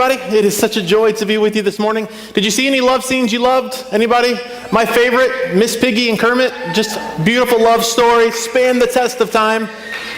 everybody? It is such a joy to be with you this morning. Did you see any love scenes you loved? Anybody? My favorite, Miss Piggy and Kermit. Just beautiful love story, span the test of time.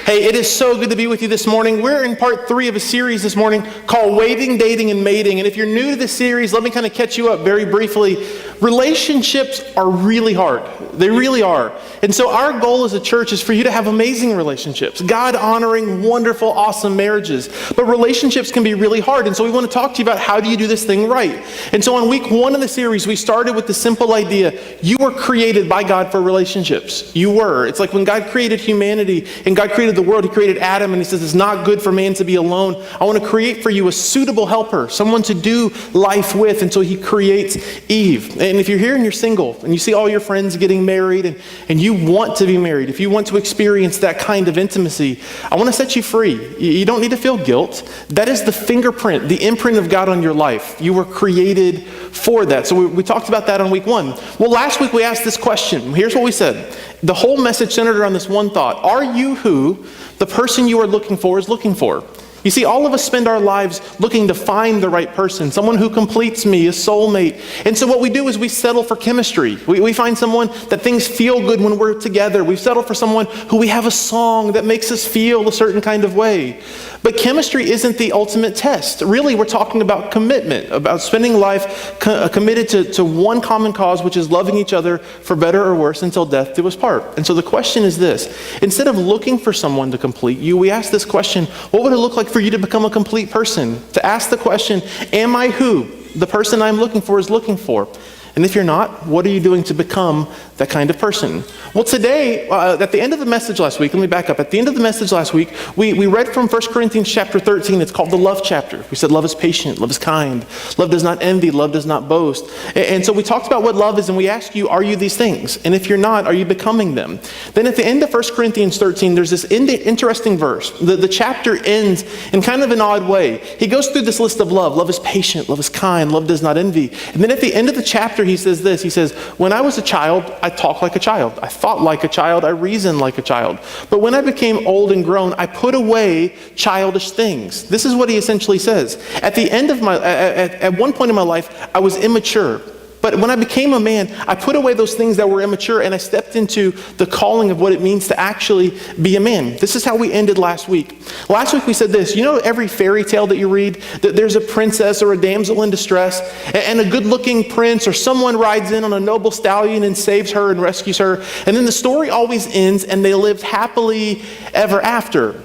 Hey, it is so good to be with you this morning. We're in part 3 of a series this morning called Waiting, Dating, and Mating. And if you're new to this series, let me kind of catch you up very briefly. Relationships are really hard. They really are. And so our goal as a church is for you to have amazing relationships, God-honoring, wonderful, awesome marriages. But relationships can be really hard. And so we want to talk to you about how do you do this thing right. And so on week 1 of the series, we started with the simple idea, you were created by God for relationships. You were. It's like when God created humanity and God created the world, he created Adam and he says, it's not good for man to be alone. I want to create for you a suitable helper, someone to do life with. And so he creates Eve. And if you're here and you're single and you see all your friends getting married and you want to be married, if you want to experience that kind of intimacy, I want to set you free. You don't need to feel guilt. That is the fingerprint, the imprint of God on your life. You were created for that. So we talked about that on week 1. Well, last week we asked this question. Here's what we said. The whole message centered around this one thought. Are you who the person you are looking for is looking for? You see, all of us spend our lives looking to find the right person, someone who completes me, a soulmate. And so what we do is we settle for chemistry. We find someone that things feel good when we're together. We settle for someone who we have a song that makes us feel a certain kind of way. But chemistry isn't the ultimate test. Really, we're talking about commitment, about spending life committed to one common cause, which is loving each other for better or worse until death do us part. And so the question is this. Instead of looking for someone to complete you, we ask this question, what would it look like for you to become a complete person? To ask the question, am I who the person I'm looking for is looking for? And if you're not, what are you doing to become that kind of person? Well, today, at the end of the message last week, let me back up. At the end of the message last week, we read from 1 Corinthians chapter 13. It's called the love chapter. We said love is patient, love is kind, love does not envy, love does not boast. And so we talked about what love is, and we asked you, are you these things? And if you're not, are you becoming them? Then at the end of 1 Corinthians 13, there's this interesting verse. The chapter ends in kind of an odd way. He goes through this list of love. Love is patient, love is kind, love does not envy. And then at the end of the chapter, he says this. He says, when I was a child, I talked like a child. I thought like a child. I reasoned like a child. But when I became old and grown, I put away childish things. This is what he essentially says. At the end of at one point in my life, I was immature. But when I became a man, I put away those things that were immature and I stepped into the calling of what it means to actually be a man. This is how we ended last week. Last week we said this, you know every fairy tale that you read, that there's a princess or a damsel in distress and a good-looking prince or someone rides in on a noble stallion and saves her and rescues her. And then the story always ends and they lived happily ever after.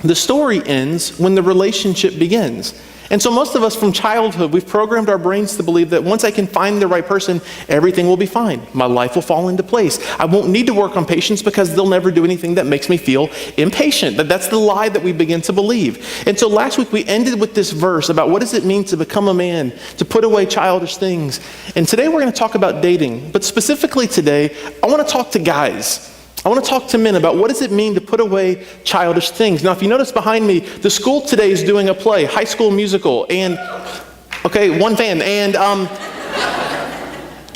The story ends when the relationship begins. And so most of us from childhood, we've programmed our brains to believe that once I can find the right person, everything will be fine. My life will fall into place. I won't need to work on patience because they'll never do anything that makes me feel impatient. That's the lie that we begin to believe. And so last week we ended with this verse about what does it mean to become a man, to put away childish things. And today we're going to talk about dating. But specifically today, I want to talk to guys. I want to talk to men about what does it mean to put away childish things. Now, if you notice behind me, the school today is doing a play, High School Musical, and, okay, one fan, and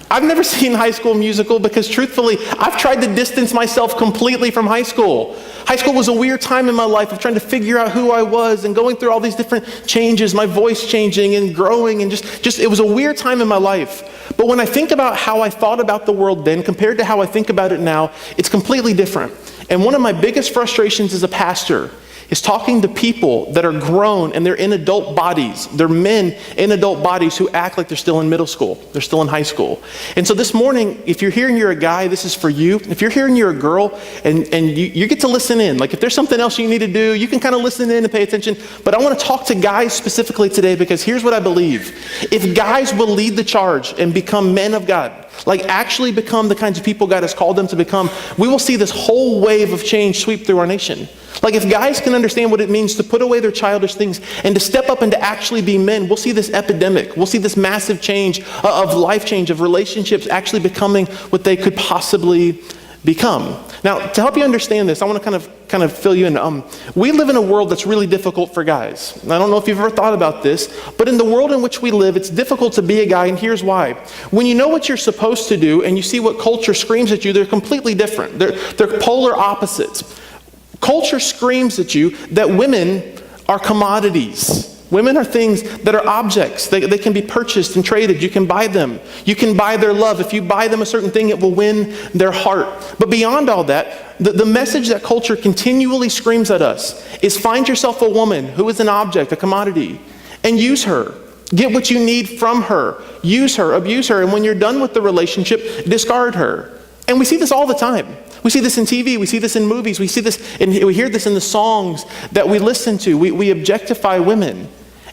I've never seen High School Musical because truthfully, I've tried to distance myself completely from high school. High school was a weird time in my life of trying to figure out who I was and going through all these different changes, my voice changing and growing, and just it was a weird time in my life. But when I think about how I thought about the world then compared to how I think about it now, it's completely different. And one of my biggest frustrations as a pastor is talking to people that are grown and they're in adult bodies. They're men in adult bodies who act like they're still in middle school. They're still in high school. And so this morning, if you're here and you're a guy, this is for you. If you're here and you're a girl and you get to listen in, like if there's something else you need to do, you can kind of listen in and pay attention. But I want to talk to guys specifically today because here's what I believe. If guys will lead the charge and become men of God, like actually become the kinds of people God has called them to become, we will see this whole wave of change sweep through our nation. Like if guys can understand what it means to put away their childish things and to step up and to actually be men, we'll see this epidemic. We'll see this massive change of life change, of relationships actually becoming what they could possibly become. Now, to help you understand this, I want to kind of fill you in. We live in a world that's really difficult for guys. And I don't know if you've ever thought about this, but in the world in which we live, it's difficult to be a guy, and here's why. When you know what you're supposed to do and you see what culture screams at you, they're completely different. They're polar opposites. Culture screams at you that women are commodities. Women are things that are objects. They can be purchased and traded. You can buy them. You can buy their love. If you buy them a certain thing, it will win their heart. But beyond all that, the message that culture continually screams at us is find yourself a woman who is an object, a commodity, and use her. Get what you need from her. Use her, abuse her, and when you're done with the relationship, discard her. And we see this all the time. We see this in TV, we see this in movies, we hear this in the songs that we listen to. We objectify women.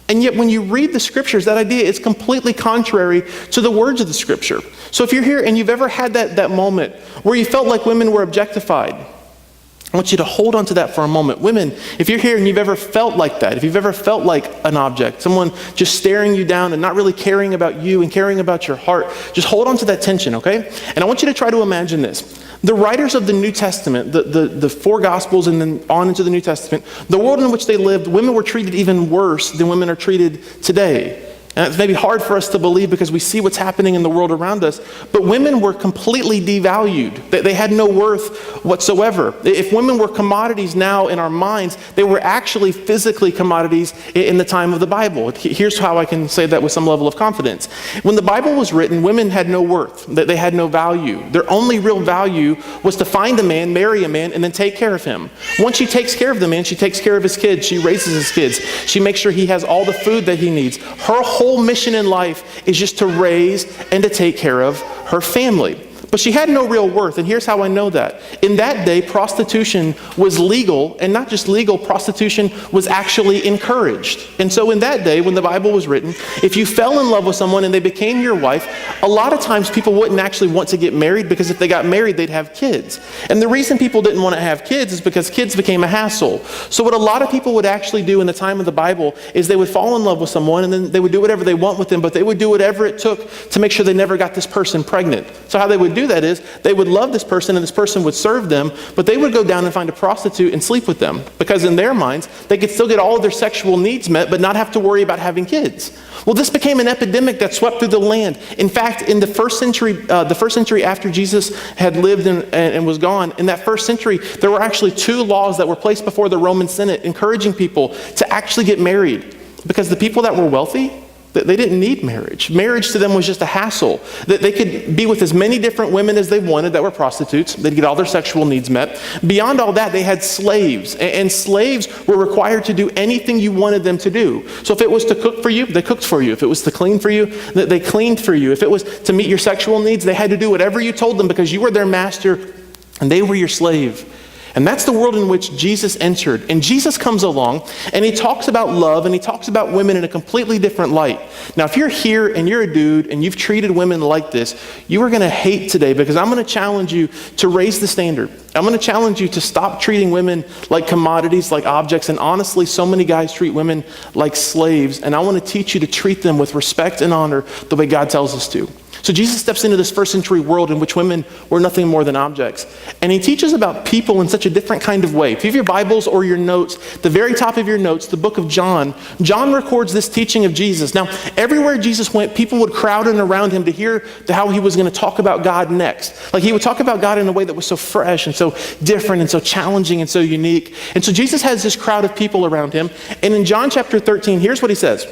And yet when you read the scriptures, that idea is completely contrary to the words of the scripture. So if you're here and you've ever had that moment where you felt like women were objectified, I want you to hold on to that for a moment. Women, if you're here and you've ever felt like that, if you've ever felt like an object, someone just staring you down and not really caring about you and caring about your heart, just hold on to that tension, okay? And I want you to try to imagine this. The writers of the New Testament, the four Gospels and then on into the New Testament, the world in which they lived, women were treated even worse than women are treated today. And it's maybe hard for us to believe because we see what's happening in the world around us, but women were completely devalued. They had no worth whatsoever. If women were commodities now in our minds, they were actually physically commodities in the time of the Bible. Here's how I can say that with some level of confidence. When the Bible was written, women had no worth. They had no value. Their only real value was to find a man, marry a man, and then take care of him. Once she takes care of the man, she takes care of his kids. She raises his kids. She makes sure he has all the food that he needs. Her whole mission in life is just to raise and to take care of her family. But she had no real worth, and here's how I know that. In that day, prostitution was legal, and not just legal, prostitution was actually encouraged. And so in that day, when the Bible was written, if you fell in love with someone and they became your wife, a lot of times people wouldn't actually want to get married because if they got married, they'd have kids. And the reason people didn't want to have kids is because kids became a hassle. So what a lot of people would actually do in the time of the Bible is they would fall in love with someone and then they would do whatever they want with them, but they would do whatever it took to make sure they never got this person pregnant. So how they would do that is they would love this person and this person would serve them, but they would go down and find a prostitute and sleep with them because in their minds they could still get all of their sexual needs met but not have to worry about having kids. Well, this became an epidemic that swept through the land. In fact, in the first century after Jesus had lived and was gone, in that first century there were actually 2 laws that were placed before the Roman Senate encouraging people to actually get married because the people that were wealthy, they didn't need marriage. Marriage to them was just a hassle. That they could be with as many different women as they wanted that were prostitutes. They'd get all their sexual needs met. Beyond all that, they had slaves. And slaves were required to do anything you wanted them to do. So if it was to cook for you, they cooked for you. If it was to clean for you, they cleaned for you. If it was to meet your sexual needs, they had to do whatever you told them because you were their master and they were your slave. And that's the world in which Jesus entered. And Jesus comes along and he talks about love and he talks about women in a completely different light. Now, if you're here and you're a dude and you've treated women like this, you are going to hate today because I'm going to challenge you to raise the standard. I'm going to challenge you to stop treating women like commodities, like objects. And honestly, so many guys treat women like slaves. And I want to teach you to treat them with respect and honor the way God tells us to. So Jesus steps into this first century world in which women were nothing more than objects. And he teaches about people in such a different kind of way. If you have your Bibles or your notes, the very top of your notes, the book of John, John records this teaching of Jesus. Now, everywhere Jesus went, people would crowd in around him to hear how he was going to talk about God next. Like he would talk about God in a way that was so fresh and so different and so challenging and so unique. And so Jesus has this crowd of people around him. And in John chapter 13, here's what he says.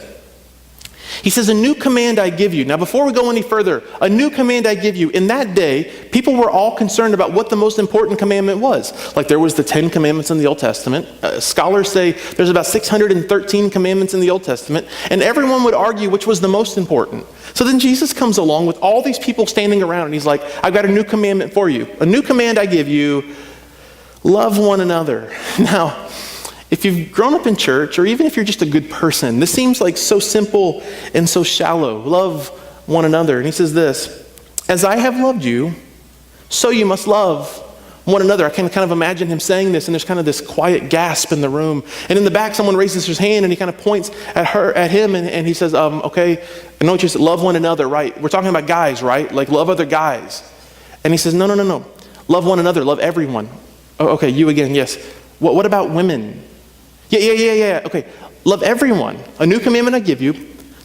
He says, a new command I give you. Now, before we go any further, a new command I give you. In that day, people were all concerned about what the most important commandment was. Like there was the 10 commandments in the Old Testament. Scholars say there's about 613 commandments in the Old Testament. And everyone would argue which was the most important. So then Jesus comes along with all these people standing around and he's like, I've got a new commandment for you. A new command I give you, love one another. Now, if you've grown up in church, or even if you're just a good person, this seems like so simple and so shallow. Love one another. And he says this, as I have loved you, so you must love one another. I can kind of imagine him saying this, and there's kind of this quiet gasp in the room. And in the back, someone raises his hand, and he kind of points at him, and he says, okay, I know what you said, love one another, right? We're talking about guys, right? Like love other guys. And he says, no. Love one another, love everyone. Oh, okay, you again, yes. What about women? Yeah. Okay, love everyone. A new commandment I give you,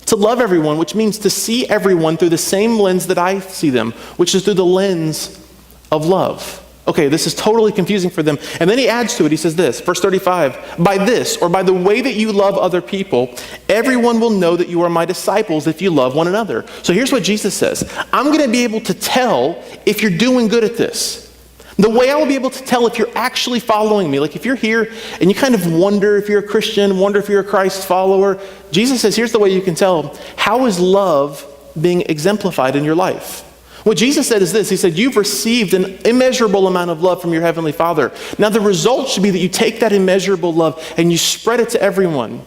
to love everyone, which means to see everyone through the same lens that I see them, which is through the lens of love. Okay, this is totally confusing for them. And then he adds to it, he says this, verse 35, by this, or by the way that you love other people, everyone will know that you are my disciples if you love one another. So here's what Jesus says. I'm going to be able to tell if you're doing good at this. The way I will be able to tell if you're actually following me, like if you're here and you kind of wonder if you're a Christian, wonder if you're a Christ follower, Jesus says, here's the way you can tell. How is love being exemplified in your life? What Jesus said is this. He said, you've received an immeasurable amount of love from your heavenly Father. Now the result should be that you take that immeasurable love and you spread it to everyone.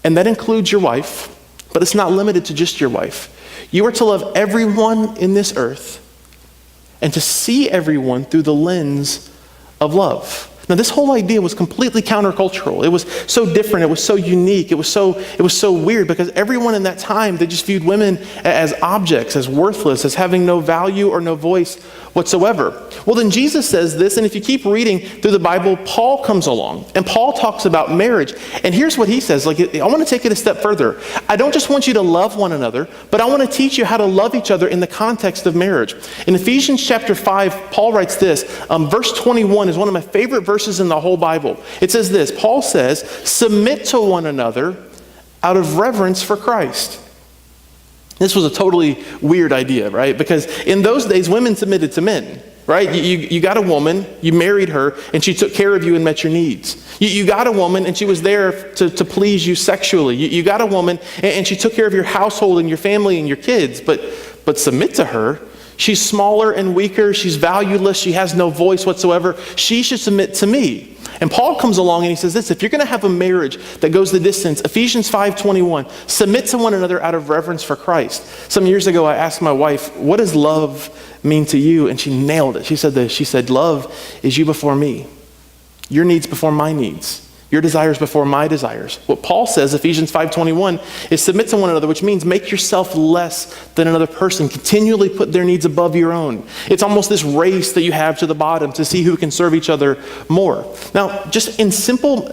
And that includes your wife, but it's not limited to just your wife. You are to love everyone in this earth and to see everyone through the lens of love. Now, this whole idea was completely countercultural. It was so different. It was so unique. It was so weird because everyone in that time, they just viewed women as objects, as worthless, as having no value or no voice whatsoever. Well, then Jesus says this, and if you keep reading through the Bible, Paul comes along, and Paul talks about marriage. And here's what he says. Like, I want to take it a step further. I don't just want you to love one another, but I want to teach you how to love each other in the context of marriage. In Ephesians chapter 5, Paul writes this. Verse 21 is one of my favorite verses in the whole Bible. It says this. Paul says, submit to one another out of reverence for Christ. This was a totally weird idea, right? Because in those days, women submitted to men, right? You got a woman, you married her, and she took care of you and met your needs. You got a woman, and she was there to please you sexually. You got a woman, and she took care of your household and your family and your kids. But submit to her. She's smaller and weaker. She's valueless. She has no voice whatsoever. She should submit to me. And Paul comes along and he says this, if you're going to have a marriage that goes the distance, Ephesians 5:21, submit to one another out of reverence for Christ. Some years ago, I asked my wife, what does love mean to you? And she nailed it. She said this, she said, love is you before me. Your needs before my needs. Your desires before my desires. What Paul says, Ephesians 5:21, is submit to one another, which means make yourself less than another person. Continually put their needs above your own. It's almost this race that you have to the bottom to see who can serve each other more. Now, just in simple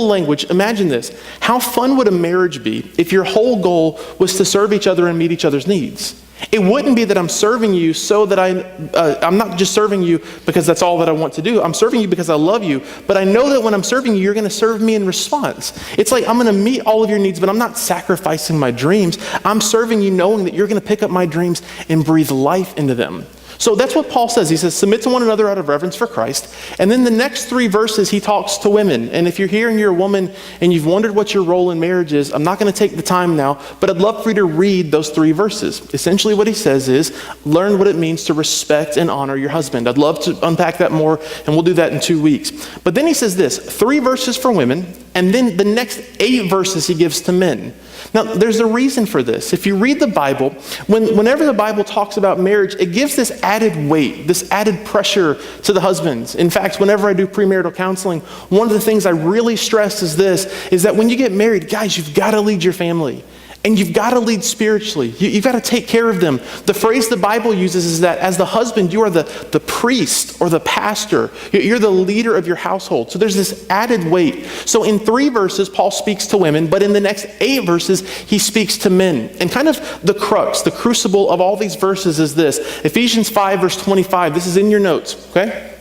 language, imagine this. How fun would a marriage be if your whole goal was to serve each other and meet each other's needs? It wouldn't be that I'm serving you so that I'm not just serving you because that's all that I want to do. I'm serving you because I love you, but I know that when I'm serving you, you're going to serve me in response. It's like I'm going to meet all of your needs, but I'm not sacrificing my dreams. I'm serving you knowing that you're going to pick up my dreams and breathe life into them. So that's what Paul says. He says, submit to one another out of reverence for Christ. And then the next 3 verses, he talks to women. And if you're here and you're a woman and you've wondered what your role in marriage is, I'm not going to take the time now, but I'd love for you to read those 3 verses. Essentially what he says is, learn what it means to respect and honor your husband. I'd love to unpack that more, and we'll do that in 2 weeks. But then he says this, 3 verses for women, and then the next 8 verses he gives to men. Now, there's a reason for this. If you read the Bible, whenever the Bible talks about marriage, it gives this added weight, this added pressure to the husbands. In fact, whenever I do premarital counseling, one of the things I really stress is this, is that when you get married, guys, you've got to lead your family. And you've got to lead spiritually. You've got to take care of them. The phrase the Bible uses is that as the husband, you are the priest or the pastor. You're the leader of your household. So there's this added weight. So in 3 verses, Paul speaks to women, but in the next 8 verses, he speaks to men. And kind of the crux, the crucible of all these verses is this. Ephesians 5 verse 25. This is in your notes, okay?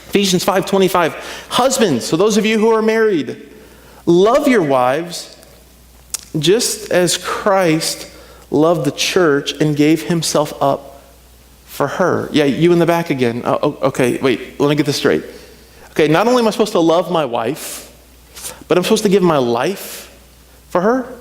Ephesians 5:25. Husbands, so those of you who are married, love your wives just as Christ loved the church and gave himself up for her. Yeah, you in the back again. Oh, okay, wait, let me get this straight. Okay, not only am I supposed to love my wife, but I'm supposed to give my life for her?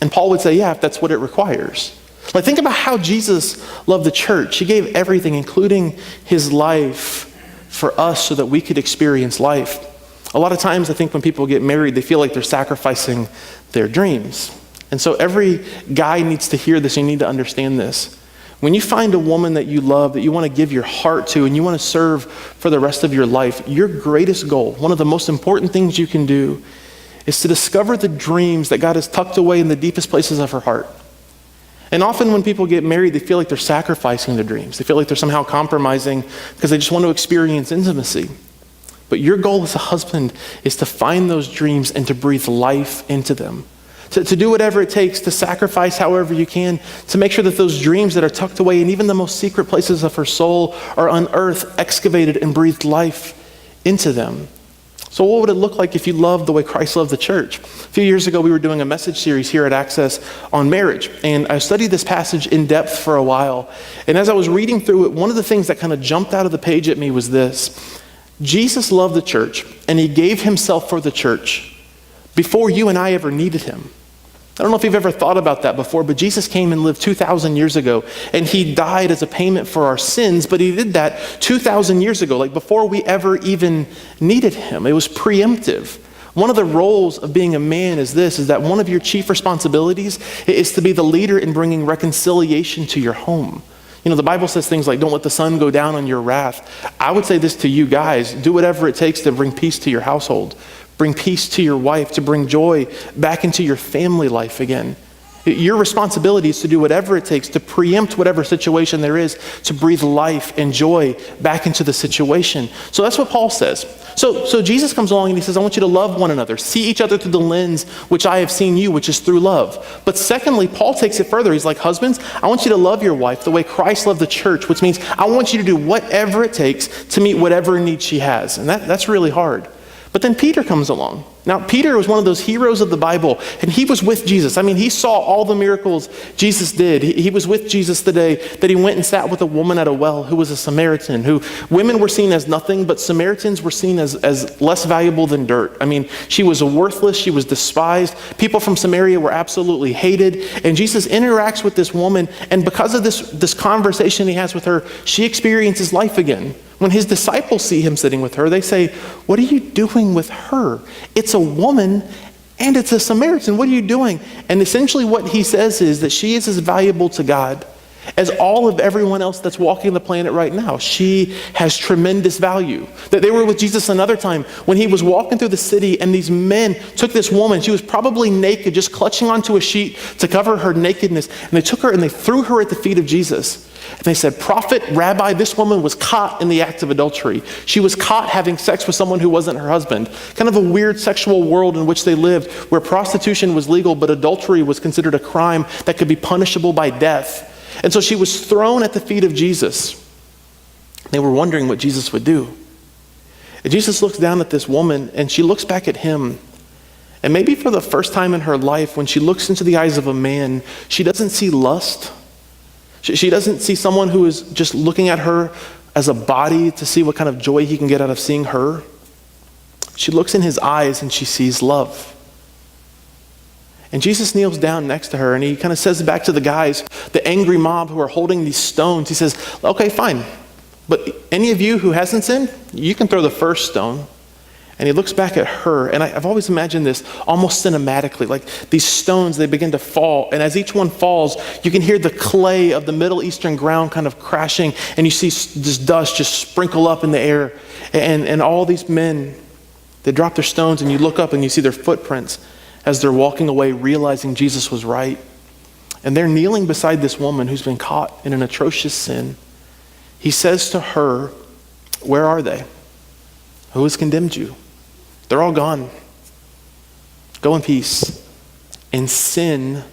And Paul would say, yeah, if that's what it requires. Like, think about how Jesus loved the church. He gave everything, including his life, for us so that we could experience life. A lot of times I think when people get married, they feel like they're sacrificing their dreams. And so every guy needs to hear this. You need to understand this. When you find a woman that you love, that you want to give your heart to, and you want to serve for the rest of your life, your greatest goal, one of the most important things you can do, is to discover the dreams that God has tucked away in the deepest places of her heart. And often when people get married, they feel like they're sacrificing their dreams. They feel like they're somehow compromising because they just want to experience intimacy. But your goal as a husband is to find those dreams and to breathe life into them. to do whatever it takes, to sacrifice however you can, to make sure that those dreams that are tucked away in even the most secret places of her soul are unearthed, excavated, and breathed life into them. So what would it look like if you loved the way Christ loved the church? A few years ago, we were doing a message series here at Access on marriage, and I studied this passage in depth for a while. And as I was reading through it, one of the things that kind of jumped out of the page at me was this. Jesus loved the church, and he gave himself for the church before you and I ever needed him. I don't know if you've ever thought about that before, but Jesus came and lived 2,000 years ago, and he died as a payment for our sins, but he did that 2,000 years ago, like before we ever even needed him. It was preemptive. One of the roles of being a man is that one of your chief responsibilities is to be the leader in bringing reconciliation to your home. You know, the Bible says things like, don't let the sun go down on your wrath. I would say this to you guys, do whatever it takes to bring peace to your household. Bring peace to your wife, to bring joy back into your family life again. Your responsibility is to do whatever it takes to preempt whatever situation there is, to breathe life and joy back into the situation. So that's what Paul says. So Jesus comes along and he says, I want you to love one another. See each other through the lens which I have seen you, which is through love. But secondly, Paul takes it further. He's like, husbands, I want you to love your wife the way Christ loved the church, which means I want you to do whatever it takes to meet whatever need she has. And that's really hard. But then Peter comes along. Now, Peter was one of those heroes of the Bible, and he was with Jesus. I mean, he saw all the miracles Jesus did. He was with Jesus the day that he went and sat with a woman at a well who was a Samaritan, who women were seen as nothing, but Samaritans were seen as less valuable than dirt. I mean, she was worthless. She was despised. People from Samaria were absolutely hated. And Jesus interacts with this woman, and because of this conversation he has with her, she experiences life again. When his disciples see him sitting with her, they say, what are you doing with her? It's a woman and it's a Samaritan. What are you doing? And essentially what he says is that she is as valuable to God as all of everyone else that's walking the planet right now. She has tremendous value. That they were with Jesus another time when he was walking through the city, and these men took this woman. She was probably naked, just clutching onto a sheet to cover her nakedness. And they took her and they threw her at the feet of Jesus. And they said, Prophet, Rabbi, this woman was caught in the act of adultery. She was caught having sex with someone who wasn't her husband. Kind of a weird sexual world in which they lived, where prostitution was legal, but adultery was considered a crime that could be punishable by death. And so she was thrown at the feet of Jesus. They were wondering what Jesus would do. And Jesus looks down at this woman, and she looks back at him. And maybe for the first time in her life, when she looks into the eyes of a man, she doesn't see lust. She doesn't see someone who is just looking at her as a body to see what kind of joy he can get out of seeing her. She looks in his eyes and she sees love. And Jesus kneels down next to her and he kind of says back to the guys, the angry mob who are holding these stones, he says, okay, fine. But any of you who hasn't sinned, you can throw the first stone. And he looks back at her, and I've always imagined this almost cinematically, like these stones, they begin to fall, and as each one falls, you can hear the clay of the Middle Eastern ground kind of crashing, and you see this dust just sprinkle up in the air, and all these men, they drop their stones, and you look up and you see their footprints as they're walking away, realizing Jesus was right. And they're kneeling beside this woman who's been caught in an atrocious sin. He says to her, where are they? Who has condemned you? They're all gone. Go in peace and sin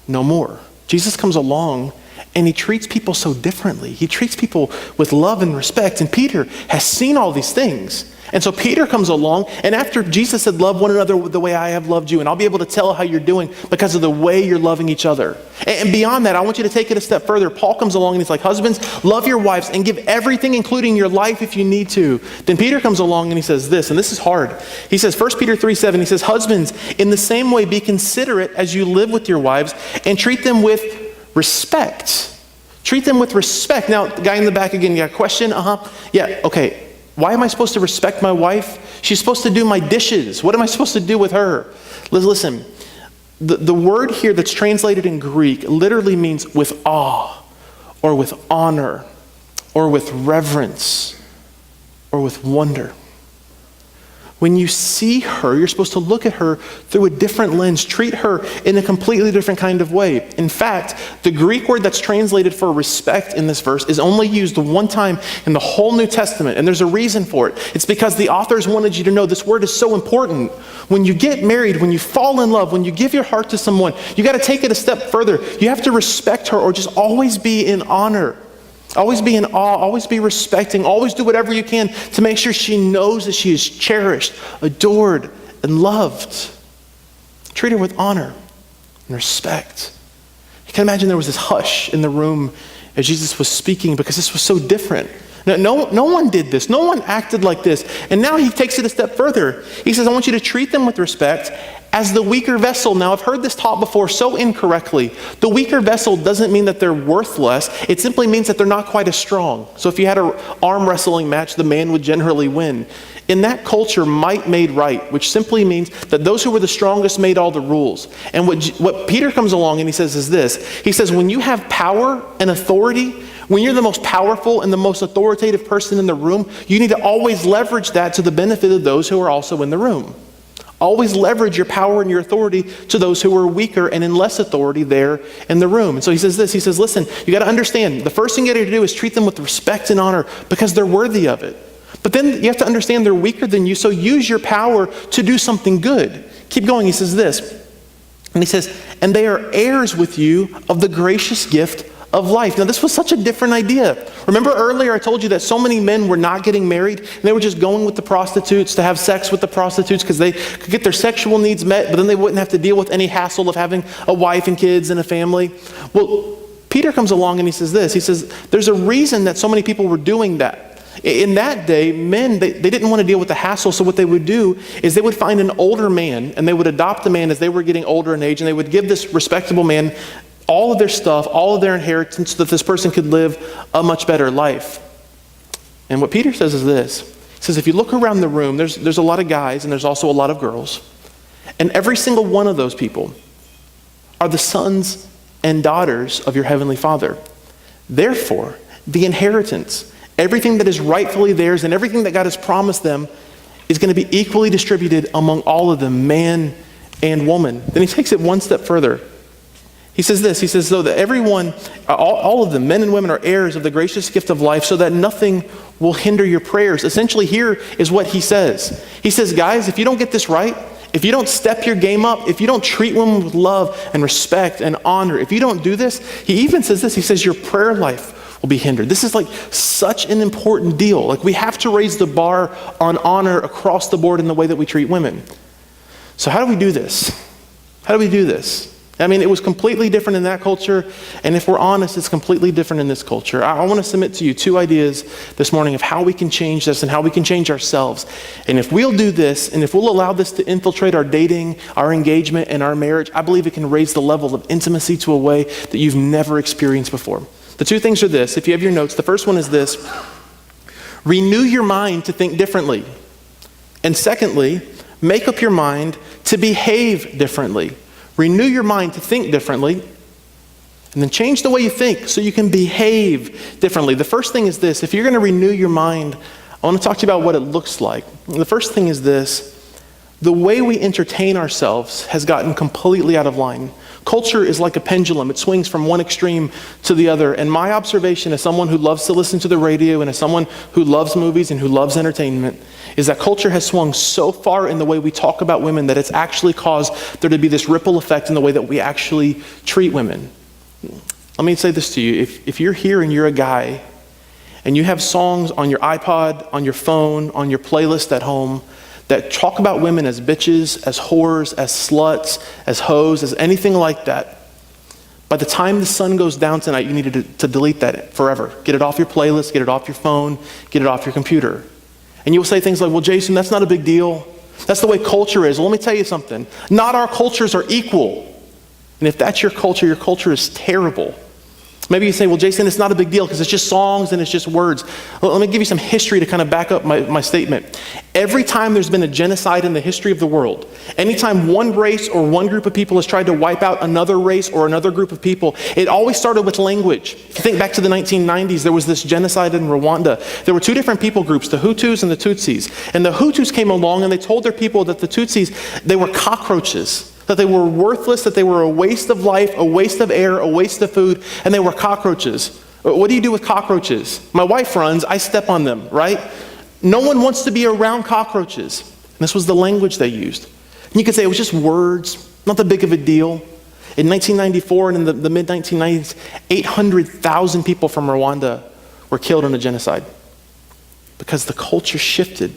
no more. Jesus comes along and he treats people so differently. He treats people with love and respect. And Peter has seen all these things. And so Peter comes along, and after Jesus said, love one another the way I have loved you, and I'll be able to tell how you're doing because of the way you're loving each other. And beyond that, I want you to take it a step further. Paul comes along and he's like, husbands, love your wives and give everything, including your life if you need to. Then Peter comes along and he says this, and this is hard. He says, 1 Peter 3:7, he says, husbands, in the same way, be considerate as you live with your wives and treat them with respect. Treat them with respect. Now, the guy in the back again, you got a question? Yeah, okay. Why am I supposed to respect my wife? She's supposed to do my dishes. What am I supposed to do with her? Listen, the word here that's translated in Greek literally means with awe, or with honor, or with reverence, or with wonder. When you see her, you're supposed to look at her through a different lens, treat her in a completely different kind of way. In fact, the Greek word that's translated for respect in this verse is only used one time in the whole New Testament, and there's a reason for it. It's because the authors wanted you to know this word is so important. When you get married, when you fall in love, when you give your heart to someone, you got to take it a step further. You have to respect her or just always be in honor. Always be in awe, always be respecting, always do whatever you can to make sure she knows that she is cherished, adored, and loved. Treat her with honor and respect. You can imagine there was this hush in the room as Jesus was speaking because this was so different. No one did this. No one acted like this. And now he takes it a step further. He says, I want you to treat them with respect as the weaker vessel. Now, I've heard this taught before so incorrectly. The weaker vessel doesn't mean that they're worthless. It simply means that they're not quite as strong. So if you had an arm wrestling match, the man would generally win. In that culture, might made right, which simply means that those who were the strongest made all the rules. And what Peter comes along and he says is this. He says, when you have power and authority, when you're the most powerful and the most authoritative person in the room, you need to always leverage that to the benefit of those who are also in the room. Always leverage your power and your authority to those who are weaker and in less authority there in the room. And so he says this, he says, listen, you got to understand, the first thing you got to do is treat them with respect and honor because they're worthy of it. But then you have to understand they're weaker than you, so use your power to do something good. Keep going, he says this, and he says, and they are heirs with you of the gracious gift of life. Now, this was such a different idea. Remember earlier I told you that so many men were not getting married, and they were just going with the prostitutes to have sex with the prostitutes because they could get their sexual needs met, but then they wouldn't have to deal with any hassle of having a wife and kids and a family. Well, Peter comes along and he says this. He says, there's a reason that so many people were doing that. In that day, men, they didn't want to deal with the hassle, so what they would do is they would find an older man, and they would adopt the man as they were getting older in age, and they would give this respectable man all of their stuff, all of their inheritance, so that this person could live a much better life. And what Peter says is this. He says, if you look around the room, there's a lot of guys, and there's also a lot of girls, and every single one of those people are the sons and daughters of your heavenly Father. Therefore, the inheritance, everything that is rightfully theirs and everything that God has promised them is going to be equally distributed among all of them, man and woman. Then he takes it one step further. He says this, he says, so that everyone, all of them, men and women, are heirs of the gracious gift of life so that nothing will hinder your prayers. Essentially, here is what he says. He says, guys, if you don't get this right, if you don't step your game up, if you don't treat women with love and respect and honor, if you don't do this, he even says this, he says your prayer life will be hindered. This is like such an important deal. Like we have to raise the bar on honor across the board in the way that we treat women. So how do we do this? How do we do this? I mean, it was completely different in that culture, and if we're honest, it's completely different in this culture. I want to submit to you two ideas this morning of how we can change this and how we can change ourselves. And if we'll do this, and if we'll allow this to infiltrate our dating, our engagement, and our marriage, I believe it can raise the level of intimacy to a way that you've never experienced before. The two things are this. If you have your notes, the first one is this. Renew your mind to think differently. And secondly, make up your mind to behave differently. Renew your mind to think differently, and then change the way you think so you can behave differently. The first thing is this. If you're going to renew your mind, I want to talk to you about what it looks like. The first thing is this. The way we entertain ourselves has gotten completely out of line. Culture is like a pendulum. It swings from one extreme to the other. And my observation as someone who loves to listen to the radio and as someone who loves movies and who loves entertainment is that culture has swung so far in the way we talk about women that it's actually caused there to be this ripple effect in the way that we actually treat women. Let me say this to you. If you're here and you're a guy and you have songs on your iPod, on your phone, on your playlist at home that talk about women as bitches, as whores, as sluts, as hoes, as anything like that, by the time the sun goes down tonight, you need to delete that forever. Get it off your playlist, get it off your phone, get it off your computer. And you'll say things like, well, Jason, that's not a big deal. That's the way culture is. Well, let me tell you something. Not our cultures are equal. And if that's your culture is terrible. Maybe you say, well, Jason, it's not a big deal because it's just songs and it's just words. Well, let me give you some history to kind of back up my statement. Every time there's been a genocide in the history of the world, anytime one race or one group of people has tried to wipe out another race or another group of people, it always started with language. If you think back to the 1990s, there was this genocide in Rwanda. There were two different people groups, the Hutus and the Tutsis. And the Hutus came along and they told their people that the Tutsis, they were cockroaches, that they were worthless, that they were a waste of life, a waste of air, a waste of food, and they were cockroaches. What do you do with cockroaches? My wife runs, I step on them, right? No one wants to be around cockroaches. And this was the language they used. And you could say it was just words, not that big of a deal. In 1994 and in the mid-1990s, 800,000 people from Rwanda were killed in a genocide because the culture shifted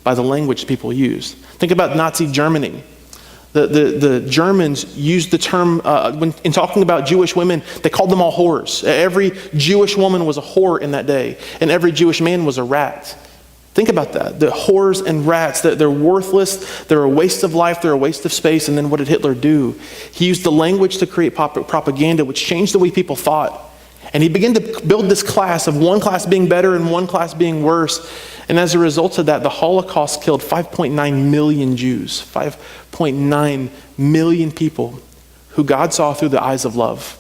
by the language people used. Think about Nazi Germany. The Germans used the term, when in talking about Jewish women, they called them all whores. Every Jewish woman was a whore in that day, and every Jewish man was a rat. Think about that. The whores and rats, they're worthless, they're a waste of life, they're a waste of space, and then what did Hitler do? He used the language to create propaganda, which changed the way people thought. And he began to build this class of one class being better and one class being worse. And as a result of that, the Holocaust killed 5.9 million Jews, 5.9 million people who God saw through the eyes of love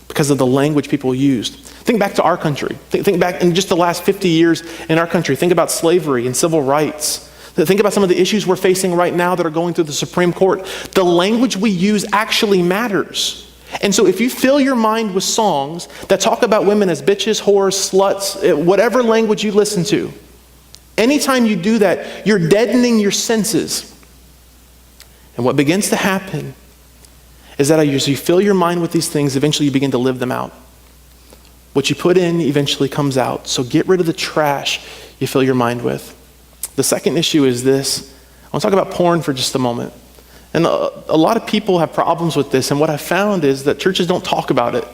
because of the language people used. Think back to our country. Think back in just the last 50 years in our country. Think about slavery and civil rights. Think about some of the issues we're facing right now that are going through the Supreme Court. The language we use actually matters. And so if you fill your mind with songs that talk about women as bitches, whores, sluts, whatever language you listen to, anytime you do that, you're deadening your senses. And what begins to happen is that as you fill your mind with these things, eventually you begin to live them out. What you put in eventually comes out. So get rid of the trash you fill your mind with. The second issue is this. I want to talk about porn for just a moment. And a lot of people have problems with this, and what I found is that churches don't talk about it.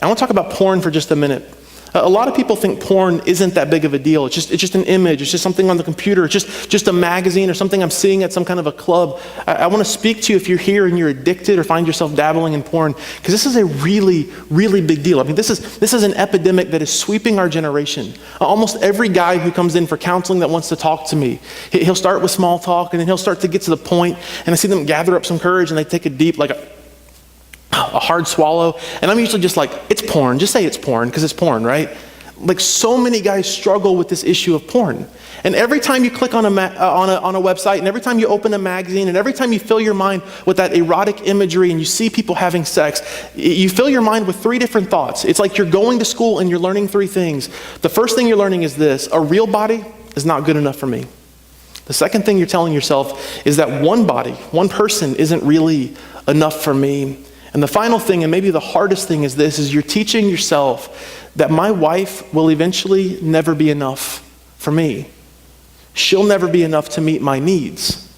I want to talk about porn for just a minute. A lot of people think porn isn't that big of a deal. It's just an image. It's just something on the computer. It's just a magazine or something I'm seeing at some kind of a club. I want to speak to you if you're here and you're addicted or find yourself dabbling in porn, because this is a really, really big deal. I mean, this is an epidemic that is sweeping our generation. Almost every guy who comes in for counseling that wants to talk to me, he'll start with small talk and then he'll start to get to the point, and I see them gather up some courage and they take a deep, like a hard swallow, and I'm usually just like, it's porn. Just say it's porn, because it's porn, right? Like, so many guys struggle with this issue of porn. And every time you click on a website, and every time you open a magazine, and every time you fill your mind with that erotic imagery and you see people having sex, you fill your mind with three different thoughts. It's like you're going to school and you're learning three things. The first thing you're learning is this: a real body is not good enough for me. The second thing you're telling yourself is that one body, one person, isn't really enough for me. And the final thing, and maybe the hardest thing, is this: is you're teaching yourself that my wife will eventually never be enough for me. She'll never be enough to meet my needs.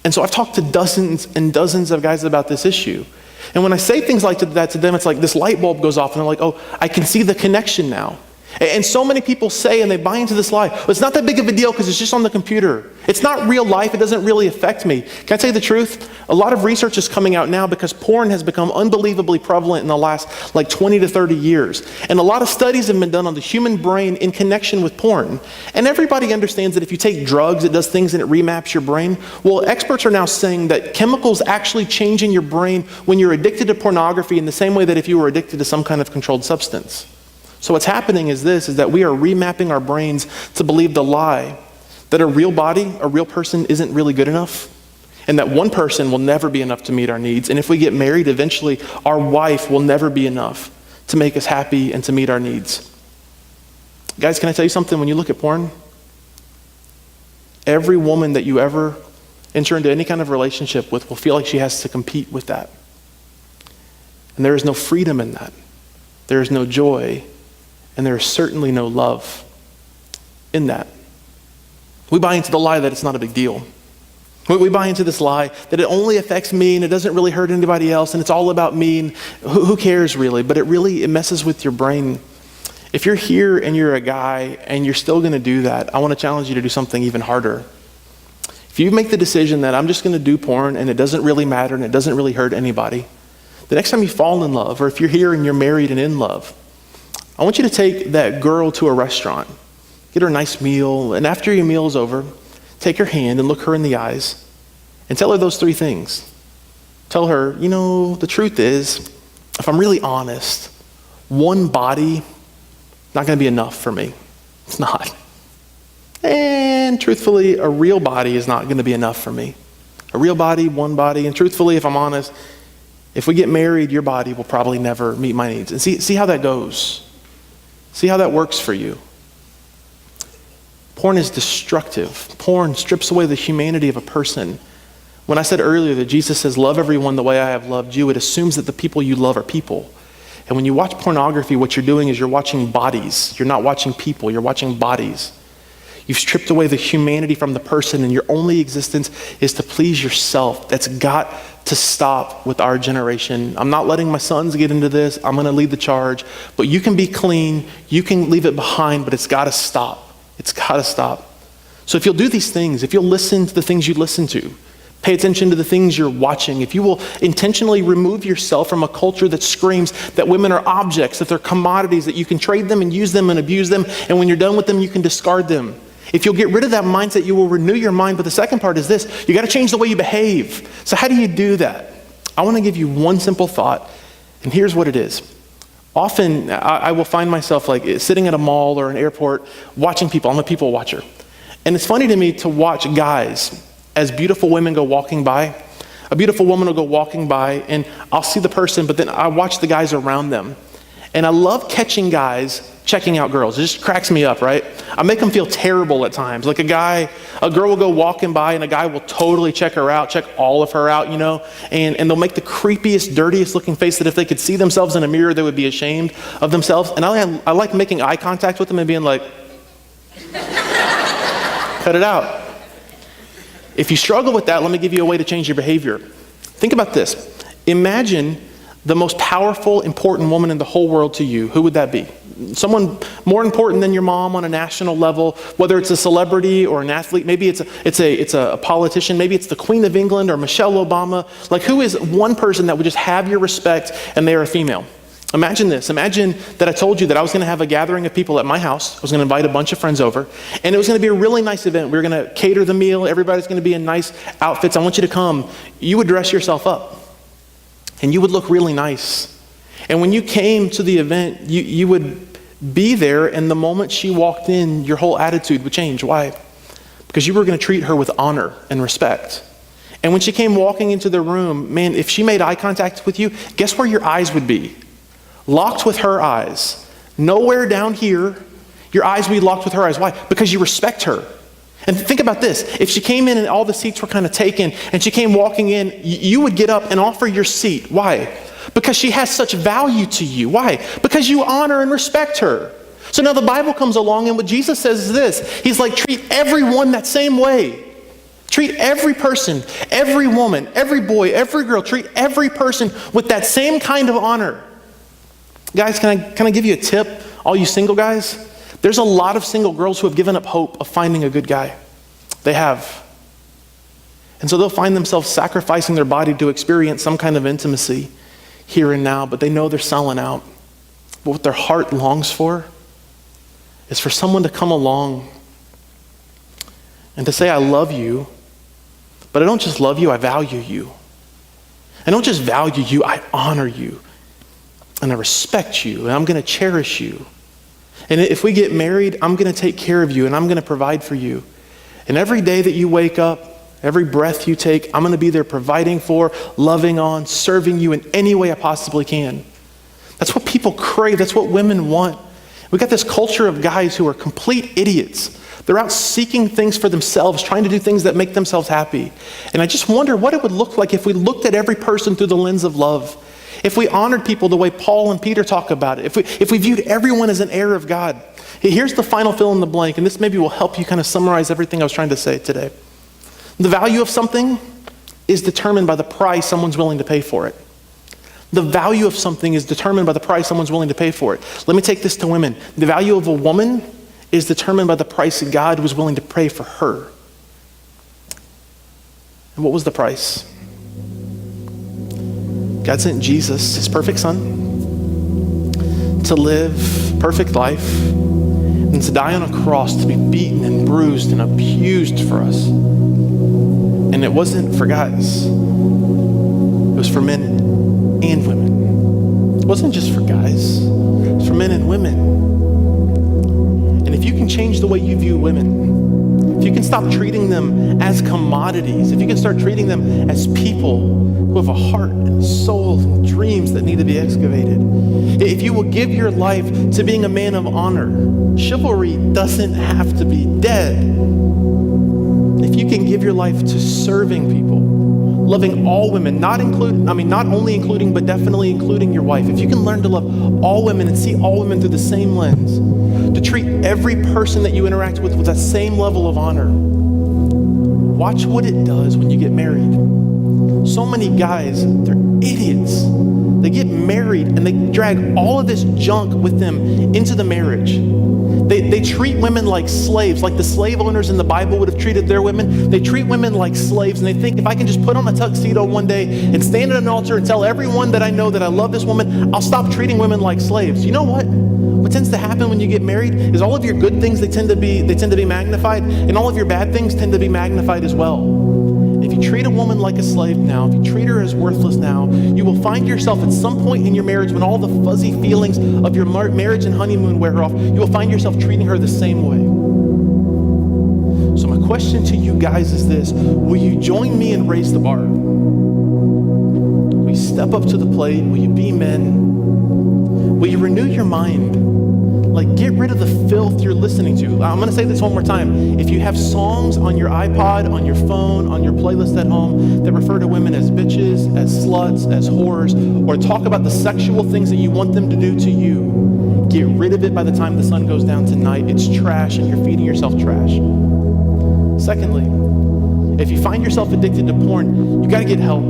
And so I've talked to dozens and dozens of guys about this issue. And when I say things like that to them, it's like this light bulb goes off and they're like, oh, I can see the connection now. And so many people say, and they buy into this lie, well, it's not that big of a deal because it's just on the computer. It's not real life. It doesn't really affect me. Can I tell you the truth? A lot of research is coming out now because porn has become unbelievably prevalent in the last 20 to 30 years. And a lot of studies have been done on the human brain in connection with porn. And everybody understands that if you take drugs, it does things and it remaps your brain. Well, experts are now saying that chemicals actually change in your brain when you're addicted to pornography in the same way that if you were addicted to some kind of controlled substance. So what's happening is that we are remapping our brains to believe the lie that a real body, a real person, isn't really good enough, and that one person will never be enough to meet our needs. And if we get married, eventually our wife will never be enough to make us happy and to meet our needs. Guys, can I tell you something? When you look at porn, every woman that you ever enter into any kind of relationship with will feel like she has to compete with that. And there is no freedom in that. There is no joy. And there is certainly no love in that. We buy into the lie that it's not a big deal. We buy into this lie that it only affects me and it doesn't really hurt anybody else and it's all about me and who cares really? But it messes with your brain. If you're here and you're a guy and you're still going to do that, I want to challenge you to do something even harder. If you make the decision that I'm just going to do porn and it doesn't really matter and it doesn't really hurt anybody, The next time you fall in love, or if you're here and you're married and in love, I want you to take that girl to a restaurant, get her a nice meal, and after your meal is over, take her hand and look her in the eyes and tell her those 3 things. Tell her, the truth is, if I'm really honest, one body, not going to be enough for me. It's not. And truthfully, a real body is not going to be enough for me. A real body, one body, and truthfully, if I'm honest, if we get married, your body will probably never meet my needs. And see how that goes. See how that works for you. Porn is destructive. Porn strips away the humanity of a person. When I said earlier that Jesus says, love everyone the way I have loved you, it assumes that the people you love are people. And when you watch pornography, what you're doing is you're watching bodies. You're not watching people, you're watching bodies. You've stripped away the humanity from the person, and your only existence is to please yourself. That's got to stop with our generation. I'm not letting my sons get into this. I'm going to lead the charge. But you can be clean. You can leave it behind, but it's got to stop. It's got to stop. So if you'll do these things, if you'll listen to the things you listen to, pay attention to the things you're watching, if you will intentionally remove yourself from a culture that screams that women are objects, that they're commodities, that you can trade them and use them and abuse them, and when you're done with them, you can discard them. If you'll get rid of that mindset, you will renew your mind. But the second part is this: you got to change the way you behave. So how do you do that? I want to give you one simple thought, and here's what it is. Often, I will find myself like sitting at a mall or an airport watching people. I'm a people watcher. And it's funny to me to watch guys as beautiful women go walking by. A beautiful woman will go walking by, and I'll see the person, but then I watch the guys around them. And I love catching guys checking out girls. It just cracks me up, right? I make them feel terrible at times. Like a girl will go walking by and a guy will totally check her out, check all of her out, and they'll make the creepiest, dirtiest looking face that if they could see themselves in a mirror, they would be ashamed of themselves. And I like making eye contact with them and being like, cut it out. If you struggle with that, let me give you a way to change your behavior. Think about this. Imagine the most powerful, important woman in the whole world to you. Who would that be? Someone more important than your mom on a national level, whether it's a celebrity or an athlete. Maybe it's a politician. Maybe it's the Queen of England or Michelle Obama. Like, who is one person that would just have your respect and they are a female? Imagine this. Imagine that I told you that I was going to have a gathering of people at my house. I was going to invite a bunch of friends over, and it was going to be a really nice event. We were going to cater the meal. Everybody's going to be in nice outfits. I want you to come. You would dress yourself up, and you would look really nice. And when you came to the event, you would be there, and the moment she walked in, your whole attitude would change. Why? Because you were going to treat her with honor and respect. And when she came walking into the room, man, if she made eye contact with you, guess where your eyes would be? Locked with her eyes. Nowhere down here. Your eyes would be locked with her eyes. Why? Because you respect her. And think about this. If she came in and all the seats were kind of taken and she came walking in, you would get up and offer your seat. Why? Because she has such value to you. Why? Because you honor and respect her. So now the Bible comes along, and what Jesus says is this. He's like, treat everyone that same way. Treat every person, every woman, every boy, every girl, treat every person with that same kind of honor. Guys, can I give you a tip? All you single guys, there's a lot of single girls who have given up hope of finding a good guy. They have. And so they'll find themselves sacrificing their body to experience some kind of intimacy here and now, but they know they're selling out. But what their heart longs for is for someone to come along and to say, I love you, but I don't just love you, I value you. I don't just value you, I honor you. And I respect you, and I'm going to cherish you. And if we get married, I'm going to take care of you, and I'm going to provide for you. And every day that you wake up, every breath you take, I'm going to be there providing for, loving on, serving you in any way I possibly can. That's what people crave. That's what women want. We got this culture of guys who are complete idiots. They're out seeking things for themselves, trying to do things that make themselves happy. And I just wonder what it would look like if we looked at every person through the lens of love. If we honored people the way Paul and Peter talk about it, if we viewed everyone as an heir of God. Here's the final fill in the blank, and this maybe will help you kind of summarize everything I was trying to say today. The value of something is determined by the price someone's willing to pay for it. The value of something is determined by the price someone's willing to pay for it. Let me take this to women. The value of a woman is determined by the price God was willing to pay for her. And what was the price? God sent Jesus, his perfect son, to live perfect life and to die on a cross, to be beaten and bruised and abused for us. And it wasn't for guys. It was for men and women. It wasn't just for guys. It was for men and women. And if you can change the way you view women, if you can stop treating them as commodities, if you can start treating them as people who have a heart and a soul and dreams that need to be excavated, if you will give your life to being a man of honor, chivalry doesn't have to be dead. If you can give your life to serving people, loving all women, not only including, but definitely including your wife. If you can learn to love all women and see all women through the same lens, to treat every person that you interact with that same level of honor, watch what it does when you get married. So many guys, they're idiots. They get married and they drag all of this junk with them into the marriage. They treat women like slaves, like the slave owners in the Bible would have treated their women. They treat women like slaves, and they think if I can just put on a tuxedo one day and stand at an altar and tell everyone that I know that I love this woman, I'll stop treating women like slaves. You know what? What tends to happen when you get married is all of your good things, they tend to be magnified, and all of your bad things tend to be magnified as well. If you treat a woman like a slave now, if you treat her as worthless now, you will find yourself at some point in your marriage when all the fuzzy feelings of your marriage and honeymoon wear off, you will find yourself treating her the same way. So my question to you guys is this: will you join me and raise the bar? Will you step up to the plate? Will you be men? Will you renew your mind? Like, get rid of the filth you're listening to. I'm going to say this one more time. If you have songs on your iPod, on your phone, on your playlist at home that refer to women as bitches, as sluts, as whores, or talk about the sexual things that you want them to do to you, get rid of it by the time the sun goes down tonight. It's trash and you're feeding yourself trash. Secondly, if you find yourself addicted to porn, you got to get help.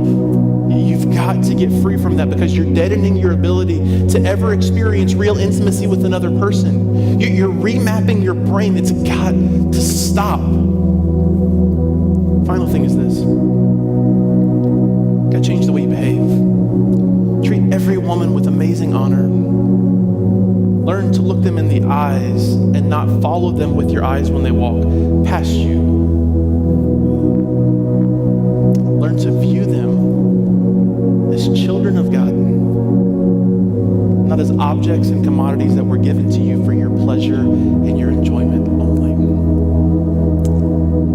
You've got to get free from that because you're deadening your ability to ever experience real intimacy with another person. You're remapping your brain. It's got to stop. Final thing is this: got to change the way you behave. Treat every woman with amazing honor. Learn to look them in the eyes and not follow them with your eyes when they walk past you. Learn to view them as children of God, not as objects and commodities that were given to you for your pleasure and your enjoyment only.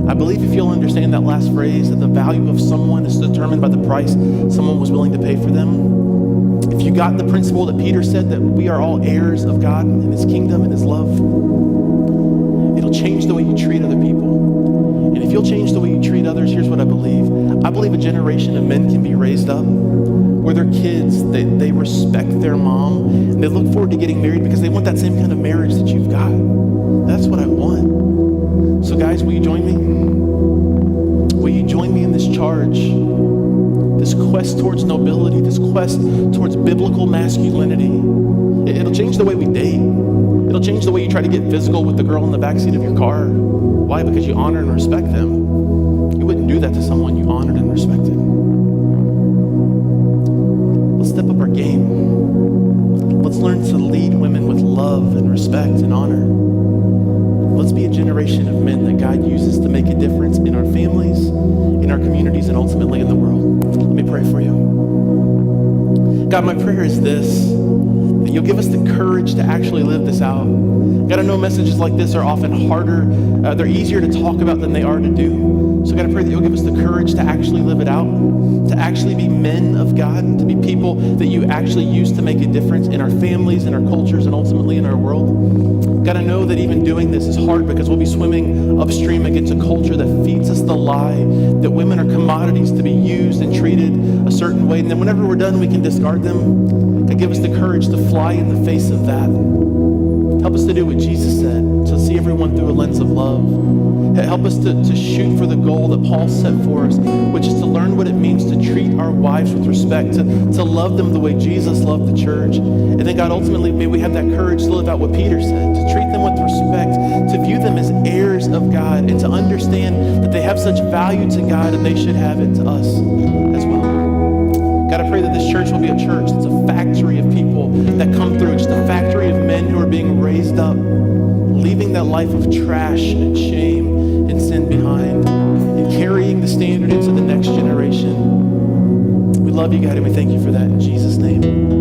I believe if you'll understand that last phrase, that the value of someone is determined by the price someone was willing to pay for them. If you got the principle that Peter said, that we are all heirs of God and his kingdom and his love, it'll change the way you treat other people. And if you'll change the way you treat others, here's what I believe. I believe a generation of men can be raised up where their kids, they respect their mom and they look forward to getting married because they want that same kind of marriage that you've got. That's what I want. So guys, will you join me? Will you join me in this charge? This quest towards nobility, this quest towards biblical masculinity. It'll change the way we date. It'll change the way you try to get physical with the girl in the backseat of your car. Why? Because you honor and respect them. You wouldn't do that to someone you honored and respected. Let's step up our game. Let's learn to lead women with love and respect and honor. Let's be a generation of men that God uses to make a difference in our families, in our communities, and ultimately in the world. Let me pray for you. God, my prayer is this: that you'll give us the courage to actually live this out. God, I know messages like this are often harder, they're easier to talk about than they are to do. So God, I pray that you'll give us the courage to actually live it out, to actually be men of God, to be people that you actually use to make a difference in our families, in our cultures, and ultimately in our world. God, I know that even doing this is hard because we'll be swimming upstream against a culture that feeds us the lie that women are commodities to be used and treated a certain way. And then whenever we're done, we can discard them. God, give us the courage to fly in the face of that. Help us to do what Jesus said, to see everyone through a lens of love. Help us to shoot for the goal that Paul set for us, which is to learn what it means to treat our wives with respect, to love them the way Jesus loved the church. And then God, ultimately, may we have that courage to live out what Peter said, to treat them with respect, to view them as heirs of God, and to understand that they have such value to God and they should have it to us as well. God, I pray that this church will be a church that's a factory of people that come through, just a factory of men who are being raised up, leaving that life of trash and shame and sin behind, and carrying the standard into the next generation. We love you, God, and we thank you for that. In Jesus' name.